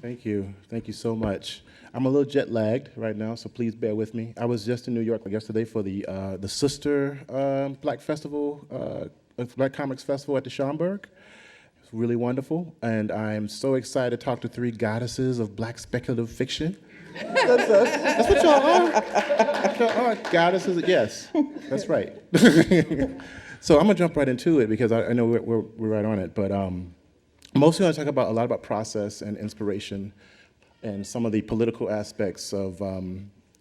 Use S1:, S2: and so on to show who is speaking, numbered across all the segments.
S1: Thank you. Thank you so much. I'm a little jet lagged right now, so please bear with me. I was just in New York yesterday for the Sister Black Festival, Black Comics Festival at the Schomburg. It's really wonderful, and I'm so excited to talk to three goddesses of Black speculative fiction. That's us. That's what y'all are. Y'all are goddesses. Yes, that's right. So I'm gonna jump right into it because I know we're right on it, but. Mostly I want to talk about a lot about process and inspiration and some of the political aspects of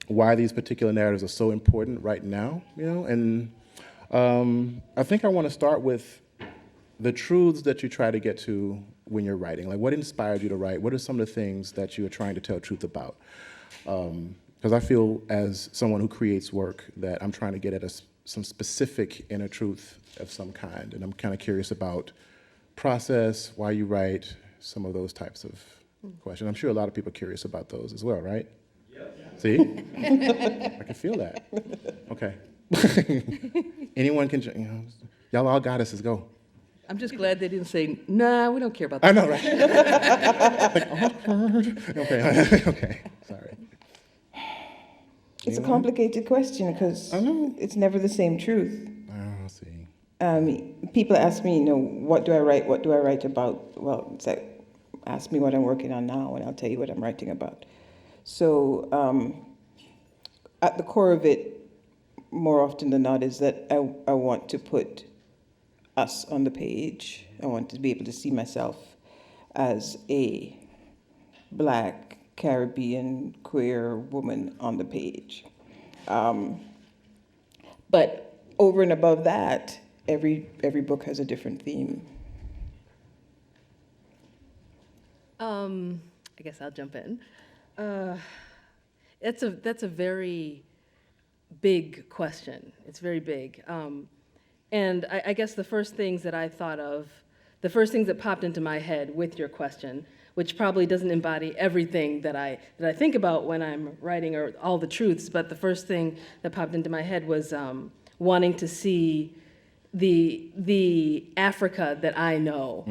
S1: why these particular narratives are so important right now, you know, and I think I want to start with the truths that you try to get to when you're writing. Like, what inspired you to write? What are some of the things that you are trying to tell truth about? Because I feel as someone who creates work that I'm trying to get at some specific inner truth of some kind, and I'm kind of curious about process, why you write, some of those types of questions. I'm sure a lot of people are curious about those as well, right? Yep. See? I can feel that. Okay. Anyone can, you know, y'all all goddesses, go.
S2: I'm just glad they didn't say, nah, we don't care about that.
S1: I know, right? Like, awkward. Okay, okay, sorry.
S3: It's a complicated question because it's never the same truth.
S1: Oh, see.
S3: People ask me, you know, what do I write? What do I write about? Well, it's like, ask me what I'm working on now, and I'll tell you what I'm writing about. So, at the core of it, more often than not, is that I want to put us on the page. I want to be able to see myself as a Black, Caribbean, queer woman on the page. But over and above that, every book has a different theme.
S2: I guess I'll jump in. That's a very big question. It's very big. And I guess the first things that I thought of, the first things that popped into my head with your question, which probably doesn't embody everything that I think about when I'm writing or all the truths, but the first thing that popped into my head was wanting to see the Africa that I know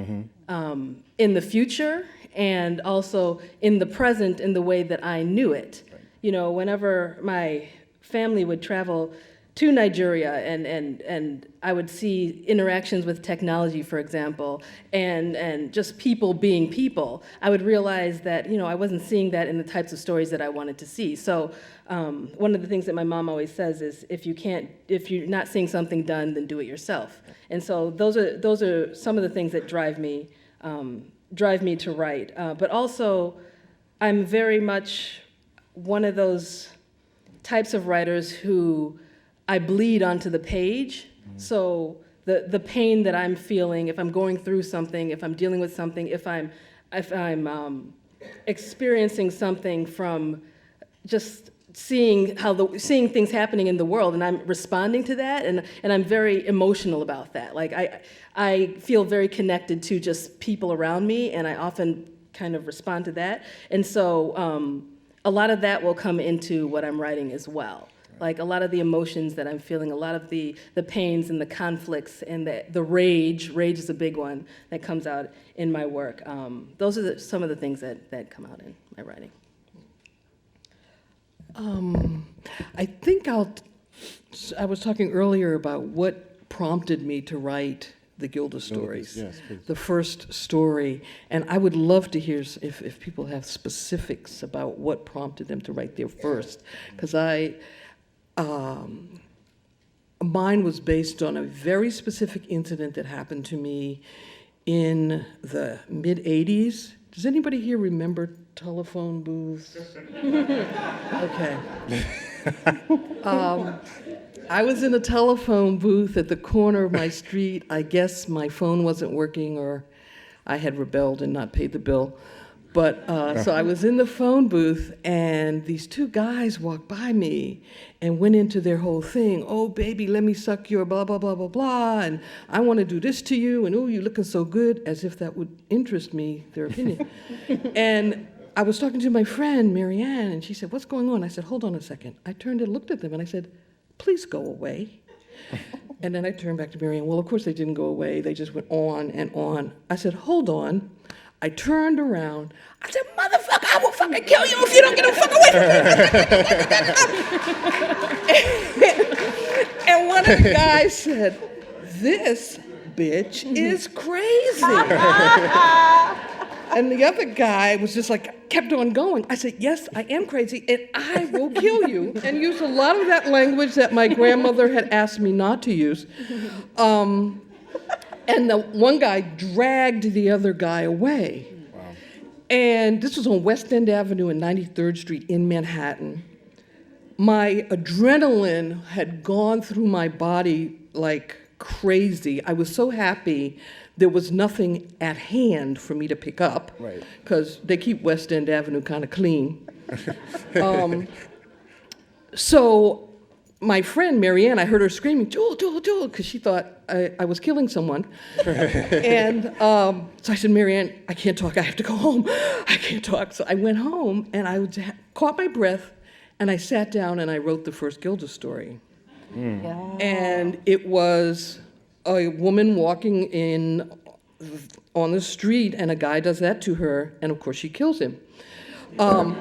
S2: in the future and also in the present in the way that I knew it. Right. You know, whenever my family would travel to Nigeria and I would see interactions with technology, for example, and just people being people, I would realize that, you know, I wasn't seeing that in the types of stories that I wanted to see. So one of the things that my mom always says is, if you're not seeing something done, then do it yourself. And so those are some of the things that drive me to write. But also, I'm very much one of those types of writers who I bleed onto the page. So the pain that I'm feeling, if I'm going through something, if I'm dealing with something, if I'm experiencing something from just seeing things happening in the world, and I'm responding to that, and I'm very emotional about that. Like I feel very connected to just people around me, and I often kind of respond to that. And so a lot of that will come into what I'm writing as well. Like a lot of the emotions that I'm feeling, a lot of the pains and the conflicts and the rage is a big one that comes out in my work. Those are some of the things that come out in my writing.
S4: I think I was talking earlier about what prompted me to write the Gilda stories,
S1: yes, please.
S4: The first story, and I would love to hear if people have specifics about what prompted them to write their first, because mine was based on a very specific incident that happened to me in the mid-'80s. Does anybody here remember telephone booths? Okay. I was in a telephone booth at the corner of my street. I guess my phone wasn't working, or I had rebelled and not paid the bill. But so I was in the phone booth, and these two guys walked by me and went into their whole thing. Oh, baby, let me suck your blah, blah, blah, blah, blah, and I want to do this to you, and oh, you're looking so good, as if that would interest me, their opinion. And I was talking to my friend, Marianne, and she said, what's going on? I said, hold on a second. I turned and looked at them, and I said, please go away. And then I turned back to Marianne. Well, of course they didn't go away. They just went on and on. I said, hold on. I turned around. I said, motherfucker, I will fucking kill you if you don't get the fuck away from me. And one of the guys said, this bitch is crazy. And the other guy was just like, kept on going. I said, yes, I am crazy, and I will kill you. And used a lot of that language that my grandmother had asked me not to use. And the one guy dragged the other guy away. Wow. And this was on West End Avenue and 93rd Street in Manhattan. My adrenaline had gone through my body like crazy. I was so happy there was nothing at hand for me to pick up, because they keep West End Avenue kind of clean. So my friend Marianne, I heard her screaming, Jewel, Jewel, Jewel, because she thought I was killing someone. And so I said, Marianne, I can't talk, I have to go home. I can't talk. So I went home and I caught my breath and I sat down and I wrote the first Gilda story. Yeah. And it was a woman walking on the street, and a guy does that to her, and of course she kills him. I'm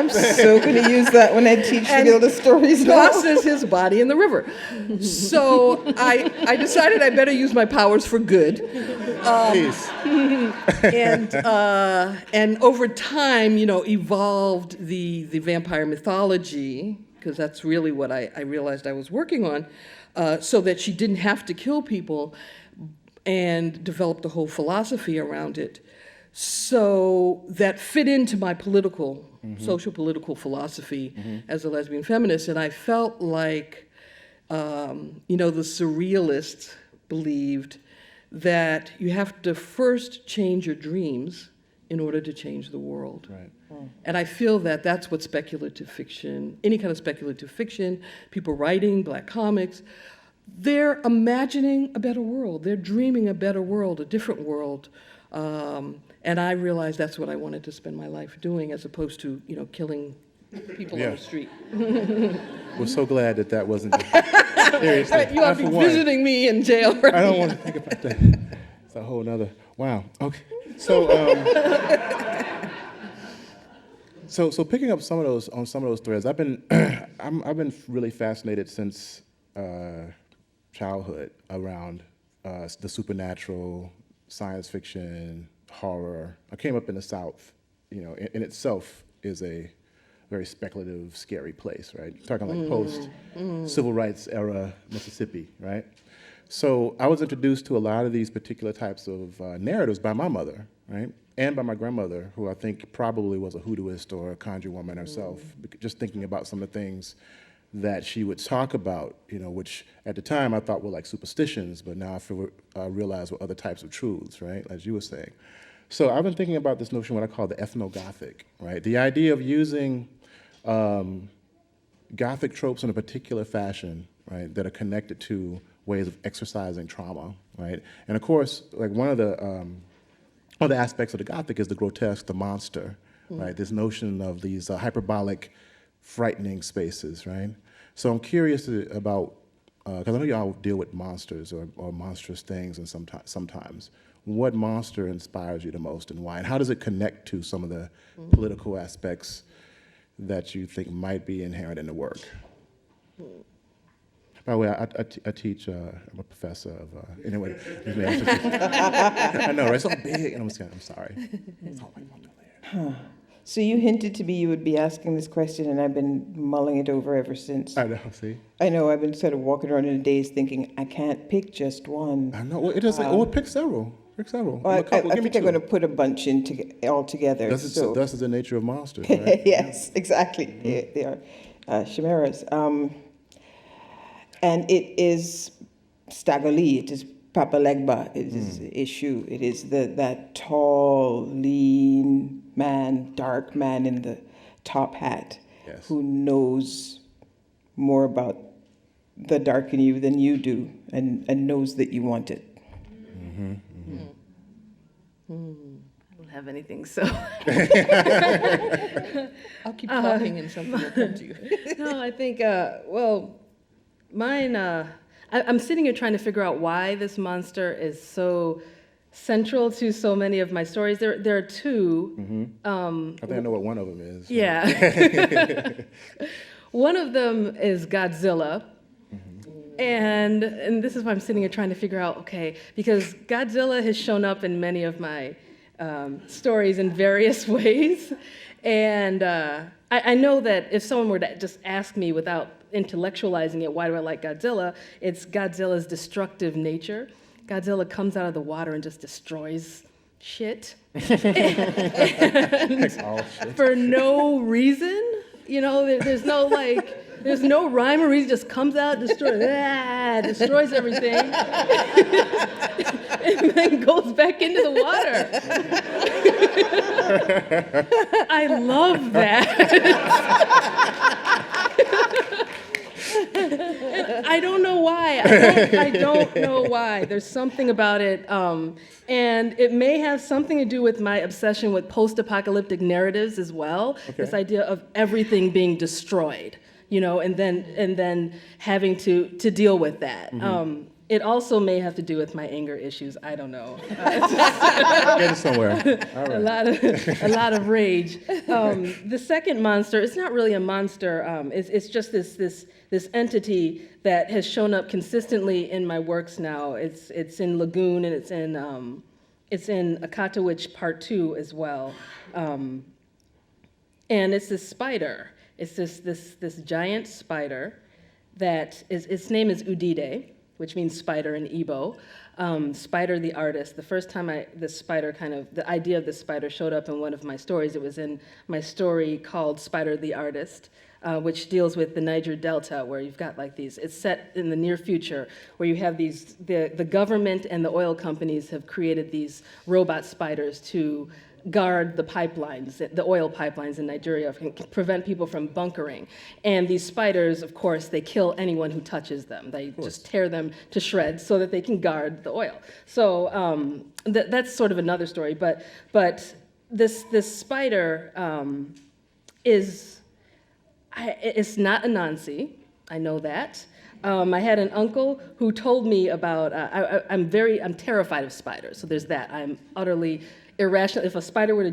S3: so going to use that when I teach the Gilda stories now.
S4: Tosses his body in the river. So I decided I better use my powers for good. And over time, evolved the vampire mythology, because that's really what I realized I was working on, so that she didn't have to kill people, and developed a whole philosophy around it. So that fit into my social political philosophy as a lesbian feminist. And I felt like, the surrealists believed that you have to first change your dreams in order to change the world. Right. And I feel that that's what speculative fiction, any kind of speculative fiction, people writing, Black comics, they're imagining a better world. They're dreaming a better world, a different world. And I realized that's what I wanted to spend my life doing, as opposed to, killing people on the street.
S1: We're so glad that wasn't seriously.
S4: You ought to be visiting me in jail. Right?
S1: I don't want to think about that. It's a whole nother. Wow. Okay. So, so picking up some of those threads, I've been really fascinated since childhood around the supernatural, science fiction, horror. I came up in the South, in itself is a very speculative, scary place, right? You're talking like post-civil rights era Mississippi, right? So I was introduced to a lot of these particular types of narratives by my mother, right? And by my grandmother, who I think probably was a hoodooist or a conjure woman herself, just thinking about some of the things that she would talk about, which at the time I thought were like superstitions, but now I realize were other types of truths, right, as you were saying. So I've been thinking about this notion, what I call the ethnogothic, right? The idea of using Gothic tropes in a particular fashion, right, that are connected to ways of exercising trauma, right? And of course, like one of the aspects of the Gothic is the grotesque, the monster, right? This notion of these hyperbolic, frightening spaces, right? So I'm curious about, because I know y'all deal with monsters or monstrous things, and sometimes. What monster inspires you the most, and why? And how does it connect to some of the political aspects that you think might be inherent in the work? By the way, I teach, I'm a professor of, anyway. I know, right? It's so big, and I'm sorry. It's all like
S3: So you hinted to me you would be asking this question, and I've been mulling it over ever since.
S1: I know, see?
S3: I know, I've been sort of walking around in a daze thinking, I can't pick just one.
S1: I know, well, it doesn't, pick several. Pick several.
S3: Well, I think I'm going to put a bunch all together.
S1: Thus is the nature of monsters, right?
S3: Yes, exactly. They are chimeras. And it is Stagoli, it is Papa Legba, it is Ishu, it is that tall, lean man, dark man in the top hat, who knows more about the dark in you than you do, and knows that you want it.
S2: I don't have anything, so.
S4: I'll keep talking and something will come to you.
S2: No, I think, mine, I'm sitting here trying to figure out why this monster is so central to so many of my stories. There are two.
S1: I think I know what one of them is.
S2: Yeah. One of them is Godzilla. And this is why I'm sitting here trying to figure out, okay, because Godzilla has shown up in many of my stories in various ways. And I know that if someone were to just ask me without intellectualizing it, why do I like Godzilla? It's Godzilla's destructive nature. Godzilla comes out of the water and just destroys shit. And for no reason. You know, there's no there's no rhyme or reason. Just comes out, destroys everything, and then goes back into the water. I love that. And I don't know why. I don't know why. There's something about it, and it may have something to do with my obsession with post-apocalyptic narratives as well.
S1: Okay.
S2: This idea of everything being destroyed, you know, and then having to deal with that. It also may have to do with my anger issues. I don't know.
S1: Get it somewhere. All right.
S2: A lot of rage. The second monster, it's not really a monster. It's just this entity that has shown up consistently in my works now. It's in Lagoon, and it's in Akatawich Part 2 as well. And it's this spider. It's this giant spider that its name is Udide, which means spider in Igbo. Spider the artist. The first time the idea of this spider showed up in one of my stories, it was in my story called Spider the Artist, which deals with the Niger Delta, where you've got it's set in the near future, where you have the government and the oil companies have created these robot spiders to guard the pipelines, the oil pipelines in Nigeria, can prevent people from bunkering. And these spiders, of course, they kill anyone who touches them. They just tear them to shreds so that they can guard the oil. So that's sort of another story. But this spider it's not Anansi. I know that. I had an uncle who told me about. I'm terrified of spiders. So there's that. I'm utterly irrational. If a spider were to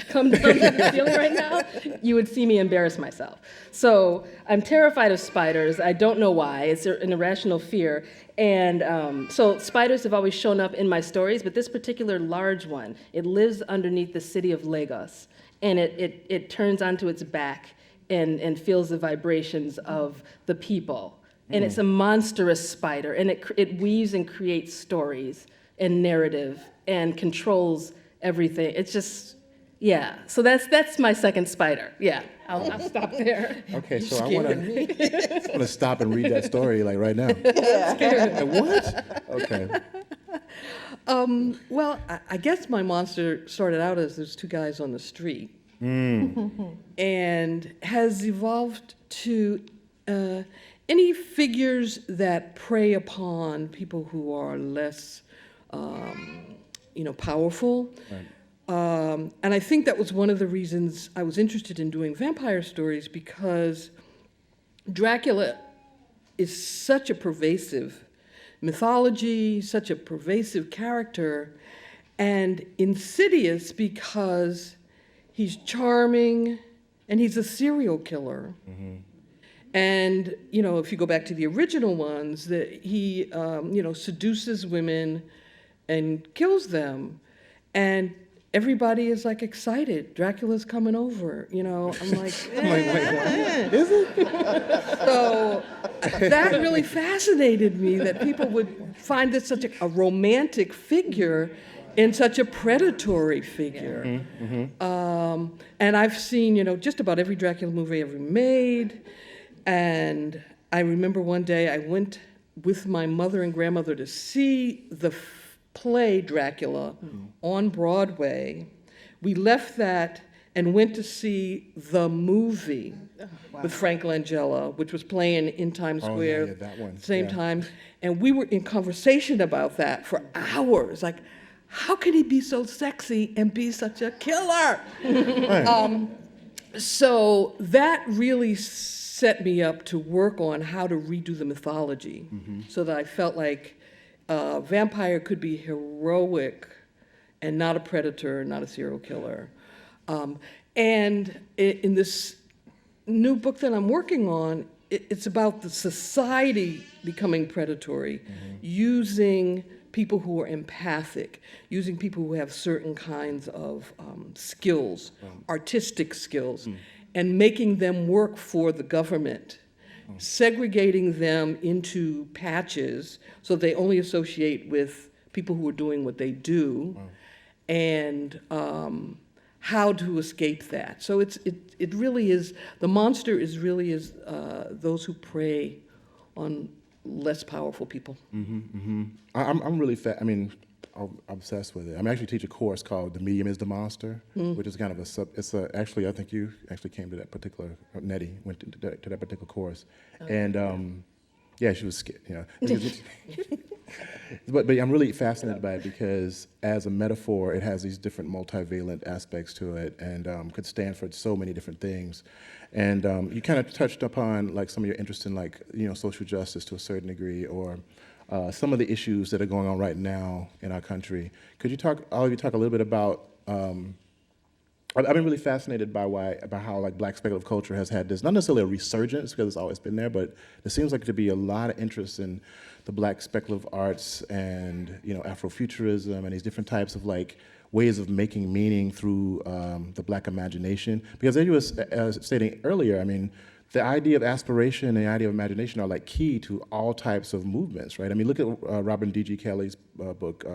S2: come down to the ceiling right now, you would see me embarrass myself. So I'm terrified of spiders. I don't know why. It's an irrational fear. And so spiders have always shown up in my stories, but this particular large one, it lives underneath the city of Lagos, and it turns onto its back and feels the vibrations of the people. And it's a monstrous spider, and it weaves and creates stories and narrative and controls everything. It's just, yeah. So that's my second spider. Yeah, I'll stop there.
S1: Okay, so I want to stop and read that story right now. What? Okay.
S4: Well, I guess my monster started out as those two guys on the street, and has evolved to any figures that prey upon people who are less powerful.
S1: Right.
S4: And I think that was one of the reasons I was interested in doing vampire stories, because Dracula is such a pervasive mythology, such a pervasive character, and insidious because he's charming and he's a serial killer. And, if you go back to the original ones, that he, seduces women and kills them. And everybody is excited. Dracula's coming over, I'm like,
S1: wait, what? Is it?
S4: So that really fascinated me, that people would find this such a romantic figure in such a predatory figure. And I've seen, just about every Dracula movie ever made. And I remember one day I went with my mother and grandmother to see the play Dracula on Broadway. We left that and went to see the movie with Frank Langella, which was playing in Times Square
S1: that one.
S4: same time. And we were in conversation about that for hours. How can he be so sexy and be such a killer? So that really set me up to work on how to redo the mythology, so that I felt like a vampire could be heroic and not a predator, not a serial killer. And in this new book that I'm working on, it's about the society becoming predatory, using people who are empathic, using people who have certain kinds of skills, artistic skills, and making them work for the government, segregating them into patches so they only associate with people who are doing what they do, and how to escape that. So it really is, the monster is really those who prey on less powerful people.
S1: I'm really I'm obsessed with it. I'm actually teach a course called "The Medium is the Monster," which is kind of actually I think you actually came to that particular, Nnedi went to that particular course, and yeah, she was scared, but I'm really fascinated by it because as a metaphor, it has these different multivalent aspects to it, and could stand for so many different things. And you kind of touched upon like some of your interest in like social justice to a certain degree, or some of the issues that are going on right now in our country. Could you all of you talk a little bit about? I've been really fascinated by how like Black speculative culture has had this, not necessarily a resurgence because it's always been there, but there seems like to be a lot of interest in the Black speculative arts and Afrofuturism and these different types of like ways of making meaning through the Black imagination. Because as you were stating earlier, I mean, the idea of aspiration and the idea of imagination are like key to all types of movements, right? I mean, look at Robin D.G. Kelly's book,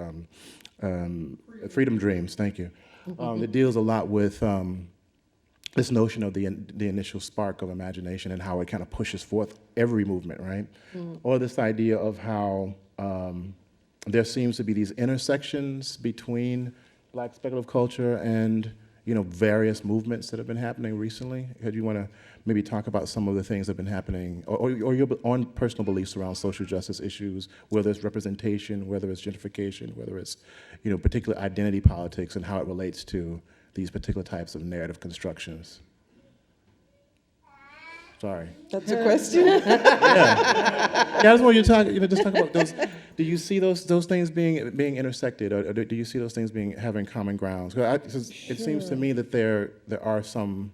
S1: Freedom Dreams. Thank you. That deals a lot with this notion of the initial spark of imagination and how it kind of pushes forth every movement, right? Or this idea of how there seems to be these intersections between Black speculative culture and various movements that have been happening recently. Do you want to maybe talk about some of the things that have been happening, or your own personal beliefs around social justice issues, whether it's representation, whether it's gentrification, whether it's particular identity politics, and how it relates to these particular types of narrative constructions? Sorry.
S3: That's a question?
S1: Yeah, I just want you to talk. Just talk about those. Do you see those things being intersected, or do you see those things having common grounds? It seems to me that there are some,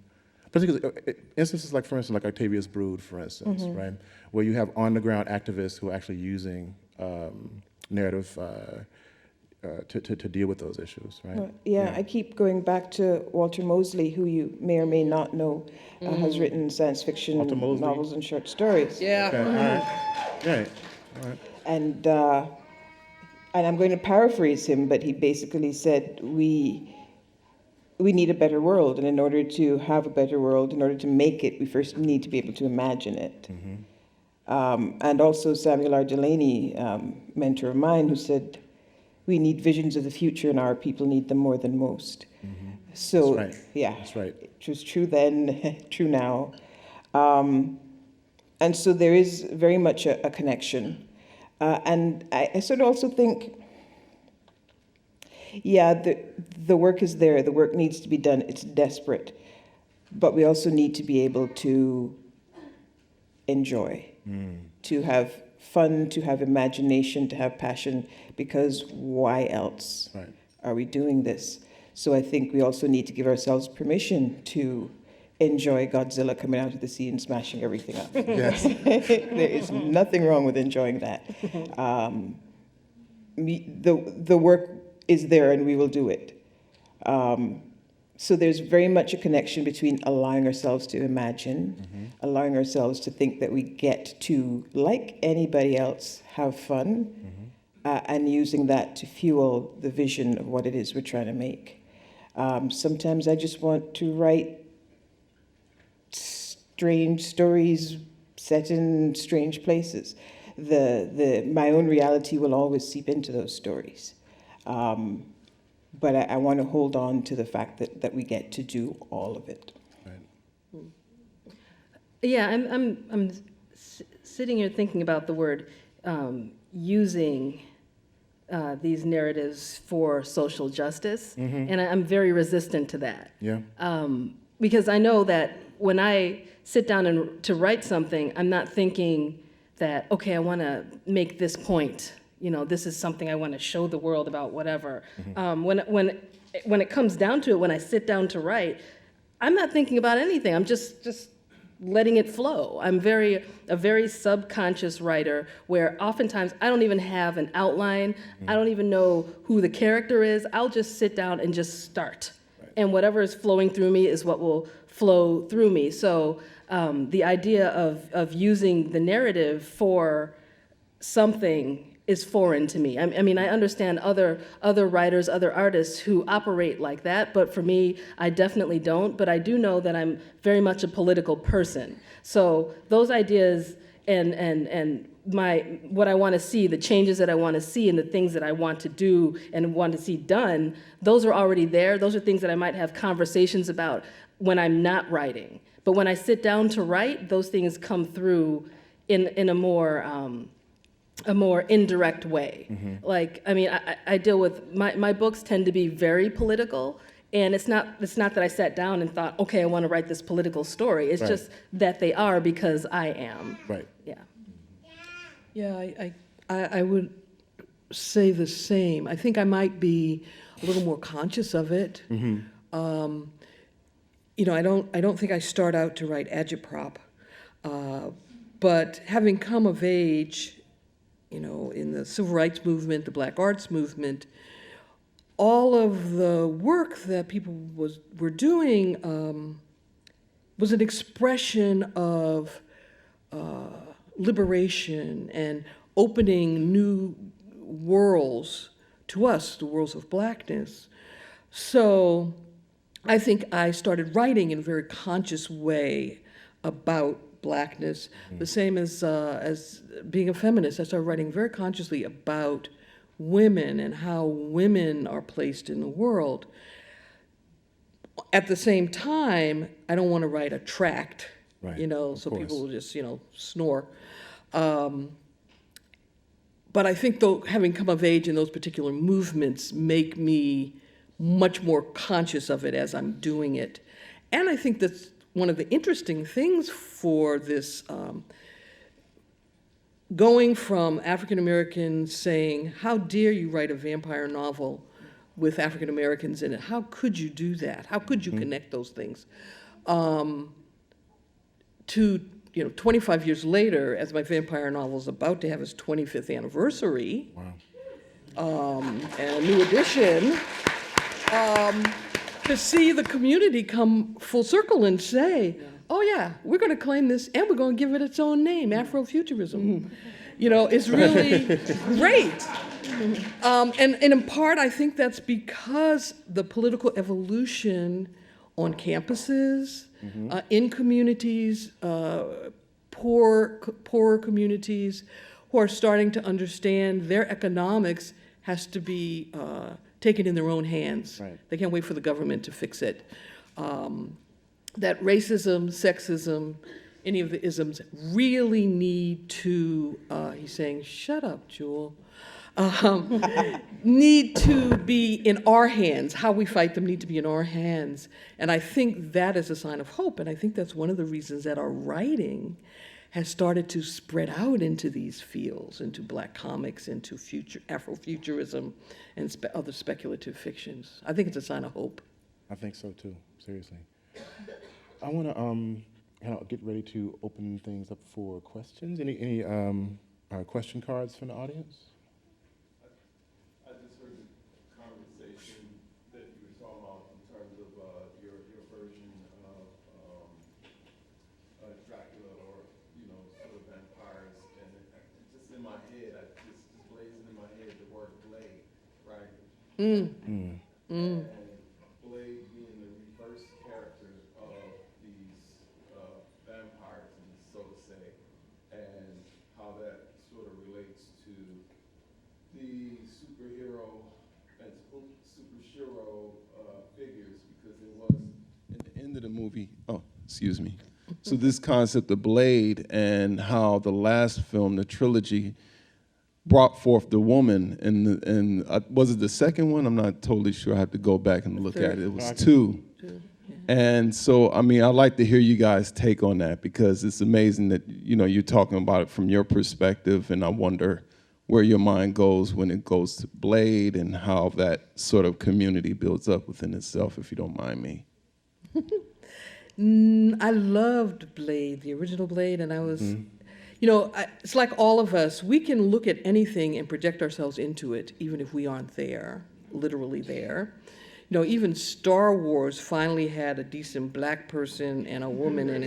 S1: particularly instances like, for instance, like Octavius Brood, for instance, right, where you have on the ground activists who are actually using narrative to deal with those issues, right?
S3: Yeah, I keep going back to Walter Mosley, who you may or may not know, has written science fiction novels and short stories.
S4: Yeah.
S1: Okay, all right. All right.
S3: And I'm going to paraphrase him, but he basically said, we need a better world, and in order to have a better world, in order to make it, we first need to be able to imagine it. And also Samuel R. Delaney, mentor of mine, who said, we need visions of the future, and our people need them more than most. So,
S1: That's right.
S3: yeah,
S1: That's right.
S3: it was true then, true now. And so there is very much a connection. And I sort of also think, yeah, the work is there, the work needs to be done, it's desperate, but we also need to be able to enjoy, to have fun, to have imagination, to have passion, because why else are we doing this? So I think we also need to give ourselves permission to enjoy Godzilla coming out of the sea and smashing everything up.
S1: Yes.
S3: There is nothing wrong with enjoying that. The work is there and we will do it. So there's very much a connection between allowing ourselves to imagine, allowing ourselves to think that we get to, like anybody else, have fun, and using that to fuel the vision of what it is we're trying to make. Sometimes I just want to write strange stories set in strange places. My own reality will always seep into those stories. But I want to hold on to the fact that we get to do all of it.
S1: Right.
S2: Yeah, I'm sitting here thinking about the word using these narratives for social justice, and I'm very resistant to that.
S1: Yeah.
S2: Because I know that when I sit down to write something, I'm not thinking that, okay, I want to make this point, this is something I want to show the world about whatever. When it comes down to it, when I sit down to write, I'm not thinking about anything. I'm just letting it flow. I'm a very subconscious writer where oftentimes I don't even have an outline. I don't even know who the character is. I'll just sit down and just start. Right. And whatever is flowing through me is what will flow through me. So the idea of using the narrative for something is foreign to me. I mean, I understand other writers, other artists who operate like that, but for me, I definitely don't. But I do know that I'm very much a political person. So those ideas and what I want to see, the changes that I want to see, and the things that I want to do and want to see done, those are already there. Those are things that I might have conversations about when I'm not writing. But when I sit down to write, those things come through in a more indirect way. Like, I mean, I deal with, my books tend to be very political, and it's not that I sat down and thought, okay, I want to write this political story. It's just that they are because I am.
S1: Right.
S2: Yeah.
S4: Yeah, I would say the same. I think I might be a little more conscious of it. I don't think I start out to write agitprop, but having come of age, in the civil rights movement, the black arts movement, all of the work that people were doing was an expression of liberation and opening new worlds to us, the worlds of blackness. So I think I started writing in a very conscious way about blackness, the same as being a feminist. I started writing very consciously about women and how women are placed in the world. At the same time, I don't want to write a tract, so people will just, snore. But I think, though, having come of age in those particular movements make me much more conscious of it as I'm doing it. And I think that's one of the interesting things for this, going from African Americans saying, how dare you write a vampire novel with African Americans in it? How could you do that? How could you connect those things? To 25 years later, as my vampire novel is about to have its 25th anniversary, and a new edition, to see the community come full circle and say, oh yeah, we're going to claim this and we're going to give it its own name, Afrofuturism. It's really great. And in part, I think that's because the political evolution on campuses, in communities, poorer communities who are starting to understand their economics has to be taken in their own hands. Right. They can't wait for the government to fix it. That racism, sexism, any of the isms really need to, he's saying, shut up, Jewel, need to be in our hands. How we fight them need to be in our hands. And I think that is a sign of hope. And I think that's one of the reasons that our writing has started to spread out into these fields, into Black comics, into Afrofuturism, and other speculative fictions. I think it's a sign of hope.
S1: I think so too, seriously. I want to get ready to open things up for questions. Any question cards from the audience?
S5: I just heard the conversation that you were talking about in terms of your version of Dracula, or sort of vampires, and just in my head, just blazing in my head the word blade, right? And Blade being the reverse character of these vampires, so to say, and how that sort of relates to the superhero and superhero figures, because it was at the end of the movie. Oh, excuse me. So this concept of Blade and how the last film, the trilogy, brought forth the woman, and was it the second one? I'm not totally sure. I have to go back and look at it. It was two. And so, I mean, I'd like to hear you guys' take on that, because it's amazing that, you're talking about it from your perspective, and I wonder where your mind goes when it goes to Blade and how that sort of community builds up within itself, if you don't mind me.
S4: I loved Blade, the original Blade, and I was, it's like all of us, we can look at anything and project ourselves into it, even if we aren't there, literally there. Even Star Wars finally had a decent black person and a woman in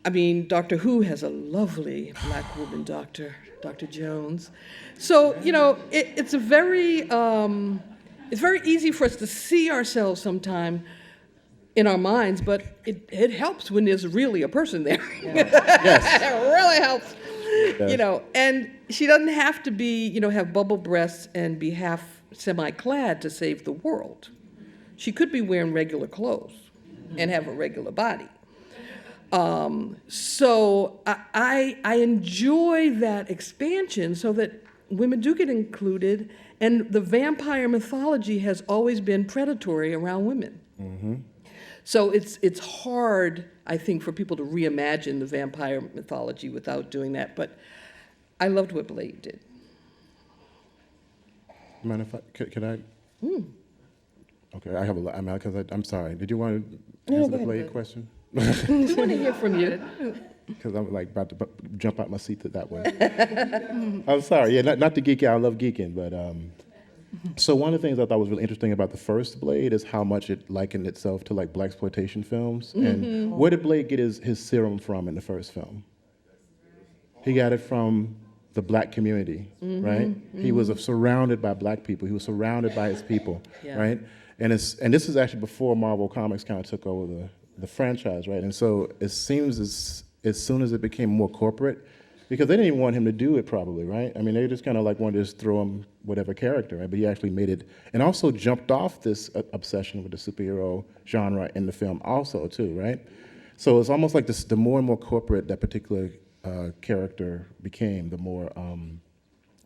S4: it. Doctor Who has a lovely black woman doctor, Dr. Jones. So, it's very easy for us to see ourselves sometime in our minds, but it helps when there's really a person there.
S1: Yes.
S4: It really helps.
S1: Yes.
S4: And she doesn't have to be, have bubble breasts and be half semi-clad to save the world. She could be wearing regular clothes and have a regular body. So I enjoy that expansion so that women do get included, and the vampire mythology has always been predatory around women.
S1: Mm-hmm.
S4: So it's hard, I think, for people to reimagine the vampire mythology without doing that, but I loved what Blade did.
S1: Mind if could I? Okay, I have a lot. Because I'm sorry. Did you want to answer the Blade question?
S4: We want to hear from you.
S1: Because I'm like about to jump out my seat to that one. I'm sorry. Yeah, not to geek out. I love geeking, but so one of the things I thought was really interesting about the first Blade is how much it likened itself to like blaxploitation films. And where did Blade get his serum from in the first film? He got it from the black community, right? He was surrounded by black people. He was surrounded by his people, right? And this is actually before Marvel Comics kind of took over the franchise, right? And so it seems as soon as it became more corporate, because they didn't even want him to do it probably, right? I mean, they just kind of like wanted to just throw him whatever character, right? But he actually made it, and also jumped off this obsession with the superhero genre in the film also too, right? So it's almost like this, the more and more corporate that particular character became, the more,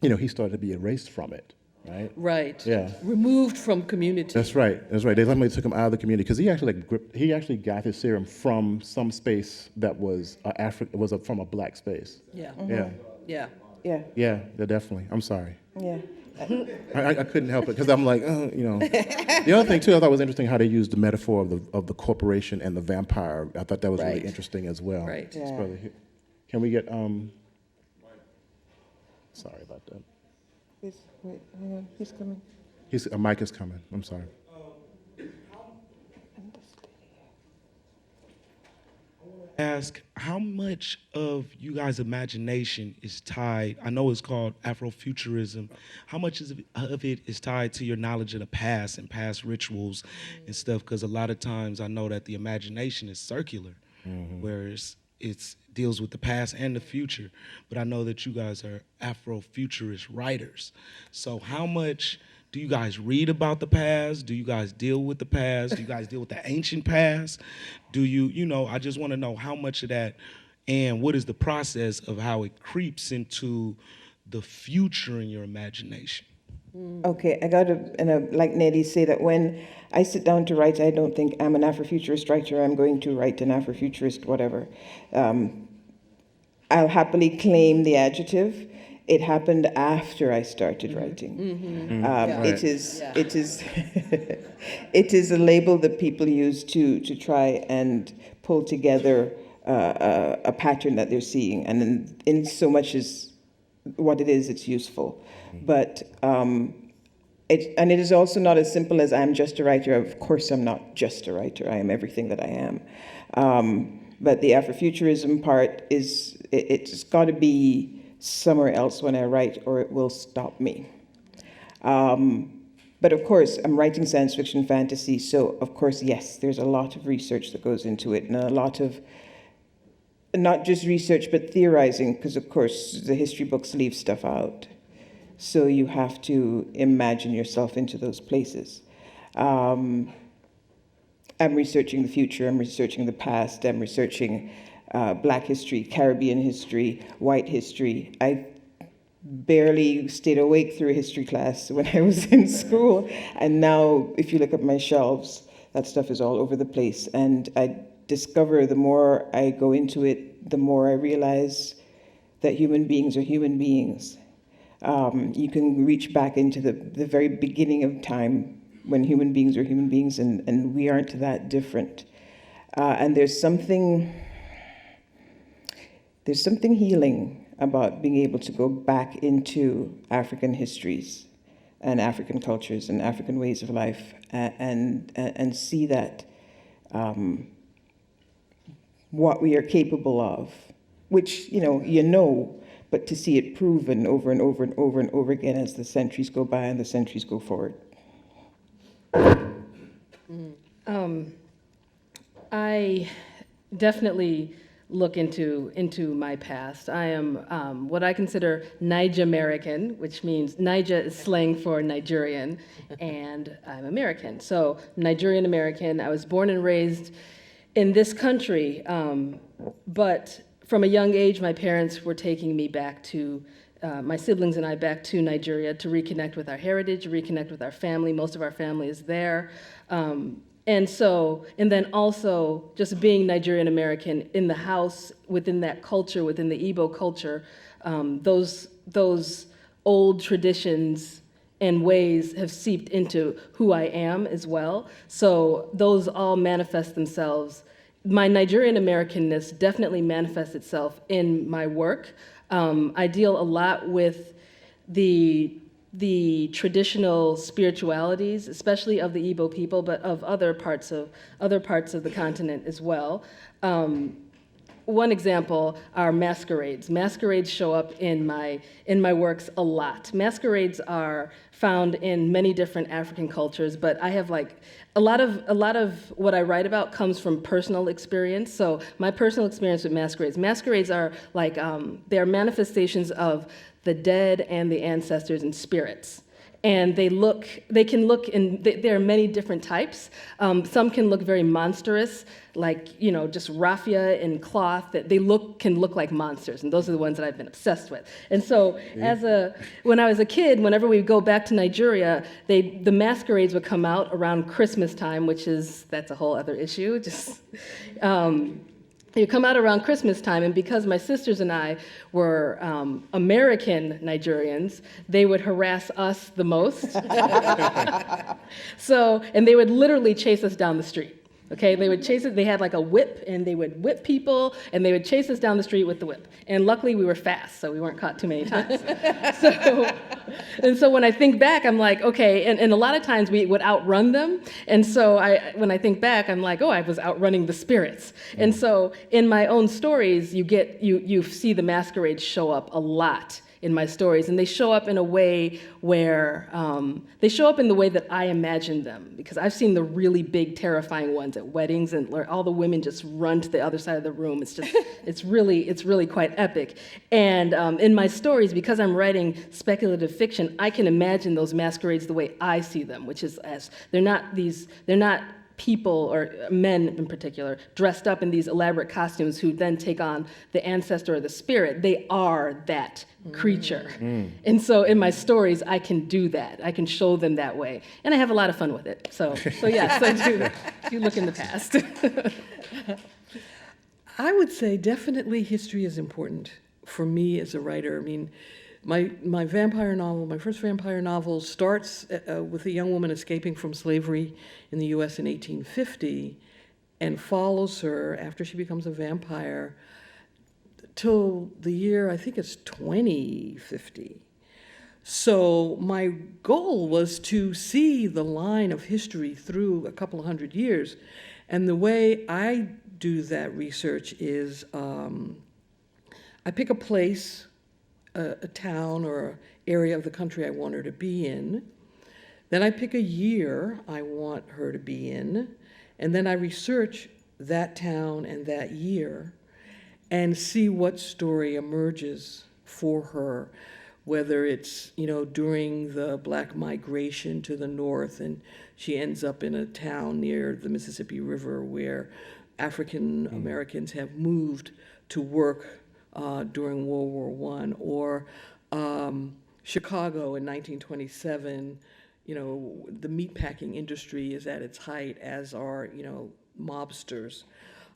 S1: he started to be erased from it, right?
S4: Right.
S1: Yeah.
S4: Removed from community.
S1: That's right. That's right. They literally took him out of the community because he actually got his serum from some space that was from a black space.
S4: Yeah.
S1: Yeah.
S4: Yeah.
S3: Yeah.
S1: Yeah. Definitely. I'm sorry.
S3: Yeah.
S1: I couldn't help it because I'm like, The other thing too, I thought was interesting how they used the metaphor of the corporation and the vampire. I thought that was really
S4: Right.
S1: interesting as well.
S4: Right.
S3: Yeah.
S1: Can we get Sorry about that.
S3: Wait, hang on. He's coming.
S1: A mic is coming. I'm sorry.
S6: Ask how much of you guys' imagination is tied, I know it's called Afrofuturism, how much of it is tied to your knowledge of the past and past rituals and stuff? Because a lot of times I know that the imagination is circular, whereas it deals with the past and the future. But I know that you guys are Afrofuturist writers. So how much do you guys read about the past? Do you guys deal with the past? Do you guys deal with the ancient past? Do you, I just want to know how much of that, and what is the process of how it creeps into the future in your imagination?
S3: Okay, I got to, like Nnedi say that when I sit down to write, I don't think I'm an Afrofuturist writer, I'm going to write an Afrofuturist whatever. I'll happily claim the adjective. It happened after I started writing. It is it is a label that people use to try and pull together a pattern that they're seeing, and in so much as what it is, it's useful. But it is also not as simple as I'm just a writer. Of course, I'm not just a writer. I am everything that I am. But the Afrofuturism part is it's got to be somewhere else when I write, or it will stop me. But of course, I'm writing science fiction fantasy, so of course, yes, there's a lot of research that goes into it, and a lot of, not just research, but theorizing, because of course, the history books leave stuff out. So you have to imagine yourself into those places. I'm researching the future, I'm researching the past, I'm researching Black history, Caribbean history, white history. I barely stayed awake through a history class when I was in school. And now, if you look at my shelves, that stuff is all over the place. And discover, the more I go into it, the more I realize that human beings are human beings. You can reach back into the very beginning of time when human beings are human beings, and we aren't that different. And there's something healing about being able to go back into African histories and African cultures and African ways of life, and see that what we are capable of, which but to see it proven over and over and over and over again as the centuries go by and the centuries go forward.
S2: I definitely look into my past. I am what I consider Naija American, which means Naija is slang for Nigerian, and I'm American. So Nigerian American. I was born and raised in this country, but from a young age, my parents were taking me back to, my siblings and I, back to Nigeria to reconnect with our heritage, reconnect with our family. Most of our family is there. And then also just being Nigerian American in the house, within that culture, within the Igbo culture, those old traditions and ways have seeped into who I am as well. So those all manifest themselves. My Nigerian Americanness definitely manifests itself in my work. I deal a lot with the traditional spiritualities, especially of the Igbo people, but of other parts of the continent as well. One example are masquerades. Masquerades show up in my works a lot. Masquerades are found in many different African cultures, but I have a lot of what I write about comes from personal experience. So my personal experience with masquerades. Masquerades are they're manifestations of the dead and the ancestors and spirits. And there are many different types. Some can look very monstrous, just raffia and cloth, that can look like monsters, and those are the ones that I've been obsessed with. And so when I was a kid, whenever we go back to Nigeria, the masquerades would come out around Christmas time, that's a whole other issue. You come out around Christmas time, and because my sisters and I were American Nigerians, they would harass us the most. And they would literally chase us down the street. Okay, they would chase us. They had a whip, and they would whip people, and they would chase us down the street with the whip. And luckily, we were fast, so we weren't caught too many times. So when I think back, I'm like, okay, and a lot of times we would outrun them. And so when I think back, I'm like, oh, I was outrunning the spirits. And so in my own stories, you see the masquerades show up a lot in my stories, and they show up in a way where they show up in the way that I imagine them, because I've seen the really big, terrifying ones at weddings, and all the women just run to the other side of the room. It's really quite epic. And in my stories, because I'm writing speculative fiction, I can imagine those masquerades the way I see them, which is they're not people, or men in particular, dressed up in these elaborate costumes who then take on the ancestor or the spirit. They are that creature. And so in my stories, I can do that. I can show them that way. And I have a lot of fun with it. So yes, I do look in the past.
S4: I would say definitely history is important for me as a writer. I mean, my vampire novel, my first vampire novel, starts with a young woman escaping from slavery in the U.S. in 1850, and follows her after she becomes a vampire till the year, I think it's 2050. So my goal was to see the line of history through a couple of hundred years. And the way I do that research is I pick a place, a town or area of the country I want her to be in. Then I pick a year I want her to be in, and then I research that town and that year and see what story emerges for her, whether it's, during the Black migration to the north, and she ends up in a town near the Mississippi River where African Americans have moved to work during World War I, or Chicago in 1927, the meatpacking industry is at its height, as are, mobsters.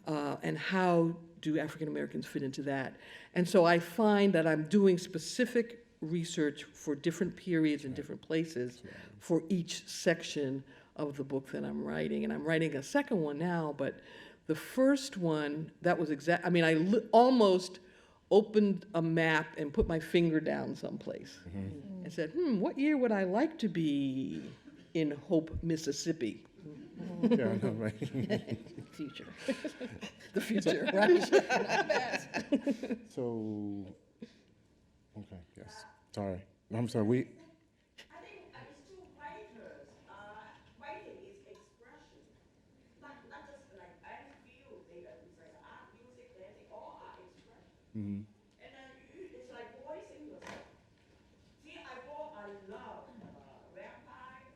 S4: and how do African Americans fit into that. And so I find that I'm doing specific research for different periods and different places for each section of the book that I'm writing. And I'm writing a second one now, but the first one, that was I mean, almost opened a map and put my finger down someplace and said, what year would I like to be in Hope, Mississippi?
S1: Yeah, I know, right?
S2: Future.
S4: The future, right?
S1: So, okay, yes. Sorry. I'm sorry.
S7: I think it's two writers. Writing is expression, not just like I feel. They it's like art, music, dancing, all are expression. And then it's like voicing yourself. See, I love vampire,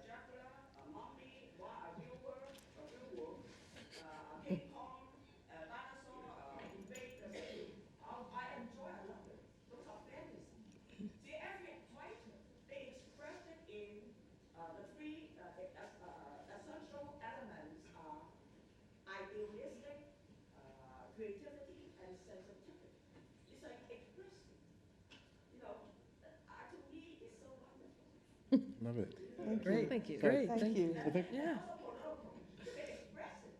S7: Dracula, mummy, real world, King Kong, dinosaur, invade the city. I enjoy. I love it. Those are fantasy. See, every writer, they express it in the three essential elements are idealistic, creativity, and sensitivity. It's like expressing. You know, to me, it's so wonderful.
S1: Love it.
S4: Great,
S2: Thank you.
S4: Great,
S3: Thank you.
S4: Yeah.
S7: You can express it,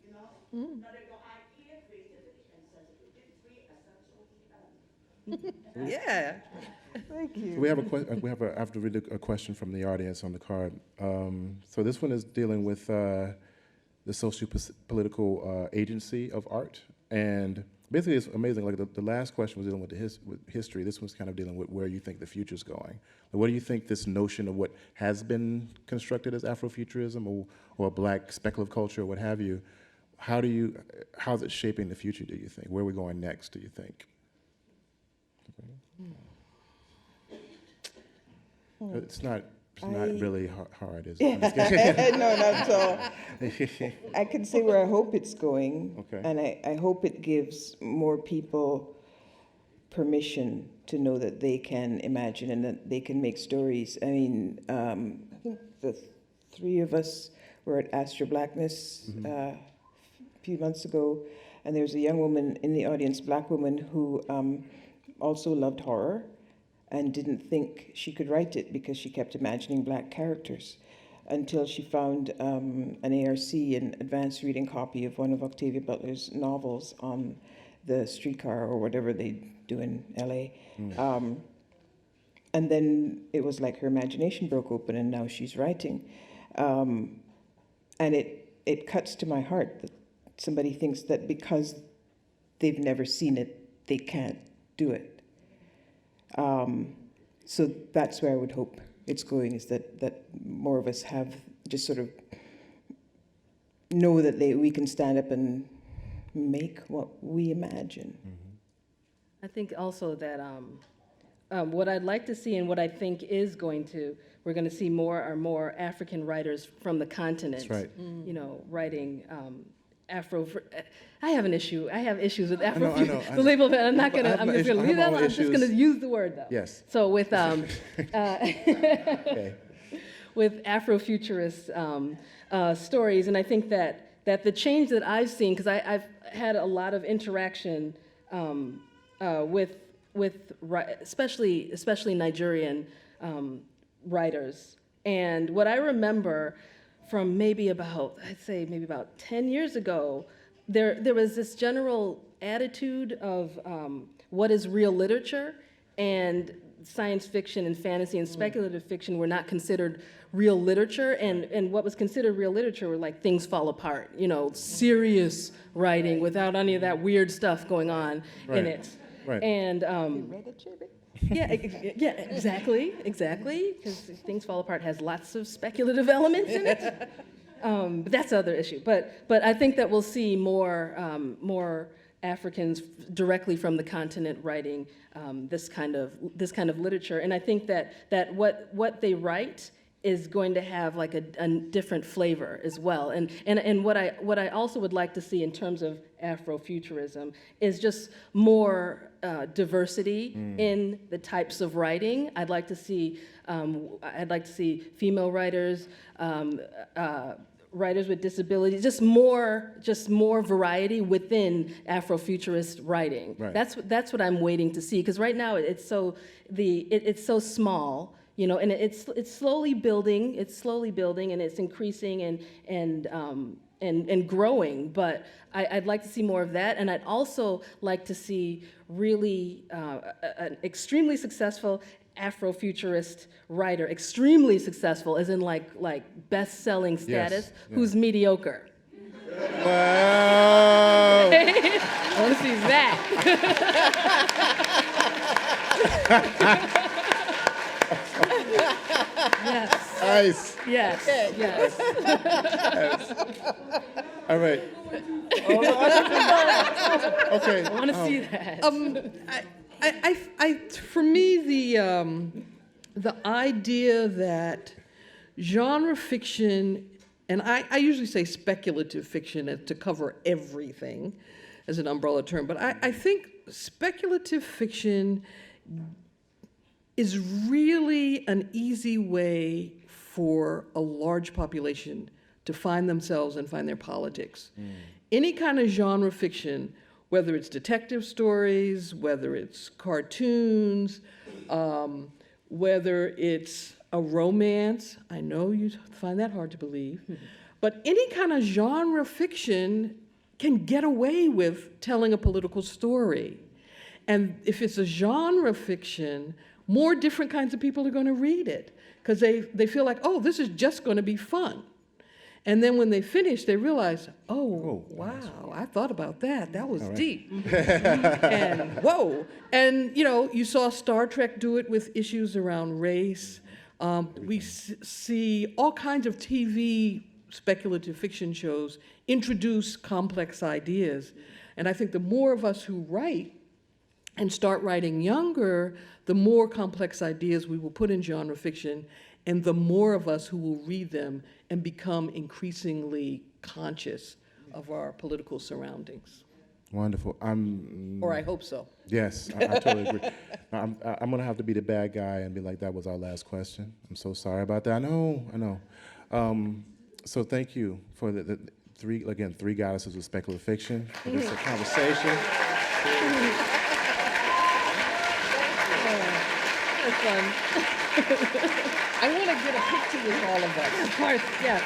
S7: you know? Now, your idea, creativity, and sensitivity, three essential elements.
S4: Yeah.
S3: Thank you.
S1: So we have I have to read a question from the audience on the card. So this one is dealing with the socio-political agency of art. And basically it's amazing, like the last question was dealing with with history. This one's kind of dealing with where you think the future's going. Like, what do you think this notion of what has been constructed as Afrofuturism or Black speculative culture or what have you, how's it shaping the future, do you think? Where are we going next, do you think? It's not really hard, is it? I'm just kidding.
S3: No, not at all. I can say where I hope it's going,
S1: Okay.
S3: and I hope it gives more people permission to know that they can imagine and that they can make stories. I mean, I think the three of us were at Astra Blackness a few months ago, and there was a young woman in the audience, Black woman, who also loved horror and didn't think she could write it because she kept imagining Black characters until she found an ARC, an advanced reading copy of one of Octavia Butler's novels on the streetcar or whatever they do in LA. And then it was like her imagination broke open and now she's writing. And it cuts to my heart that somebody thinks that because they've never seen it, they can't do it. So that's where I would hope it's going, is that more of us have just sort of know that we can stand up and make what we imagine.
S2: I think also that what I'd like to see and what I think is we're going to see more are more African writers from the continent.
S1: That's right.
S2: You know, writing I have issues with Afro.
S1: I know.
S2: The label of it. I'm just going to leave that
S1: my own
S2: alone. I'm just going to
S1: issues.
S2: use the word though.
S1: Yes.
S2: So with
S1: Okay.
S2: with Afrofuturist stories, and I think that the change that I've seen, because I've had a lot of interaction with especially Nigerian writers, and what I remember from maybe about 10 years ago, there was this general attitude of what is real literature, and science fiction and fantasy and speculative fiction were not considered real literature, and what was considered real literature were like Things Fall Apart, you know, serious writing without any of that weird stuff going on in it.
S1: Right.
S2: And
S3: Read it, Jimmy?
S2: yeah, exactly, because Things Fall Apart has lots of speculative elements in it. But that's another issue. But I think that we'll see more Africans directly from the continent writing this kind of literature, and I think that what they write is going to have like a different flavor as well. And what I also would like to see in terms of Afrofuturism is just more diversity in the types of writing. I'd like to see female writers writers with disabilities, just more variety within Afrofuturist writing.
S1: Right.
S2: That's what I'm waiting to see, because right now it's it's so small, you know, and it's slowly building, and it's increasing and growing. But I'd like to see more of that, and I'd also like to see really an extremely successful Afrofuturist writer, extremely successful, as in like best-selling status,
S1: Yes,
S2: who's mediocre.
S1: Wow.
S2: I want to see that. Yes.
S1: Nice.
S2: Yes. Yes.
S1: All right. Okay.
S2: I want to see that.
S4: For me, the idea that genre fiction, and I usually say speculative fiction to cover everything as an umbrella term, but I think speculative fiction is really an easy way for a large population to find themselves and find their politics. Any kind of genre fiction, whether it's detective stories, whether it's cartoons, whether it's a romance, I know you find that hard to believe, but any kind of genre fiction can get away with telling a political story. And if it's a genre fiction, more different kinds of people are going to read it, because they feel like, oh, this is just going to be fun. And then when they finish, they realize, oh, wow, I thought about that. That was deep. And whoa. And, you know, you saw Star Trek do it with issues around race. We see all kinds of TV speculative fiction shows introduce complex ideas. And I think the more of us who write and start writing younger, the more complex ideas we will put in genre fiction, and the more of us who will read them and become increasingly conscious of our political surroundings.
S1: Wonderful.
S4: Or I hope so.
S1: Yes, I totally agree. I'm going to have to be the bad guy and be like, that was our last question. I'm so sorry about that. I know. So thank you for the three goddesses of speculative fiction for this conversation.
S2: That's fun.
S4: I want to get a picture with all of us.
S2: Of course, yes.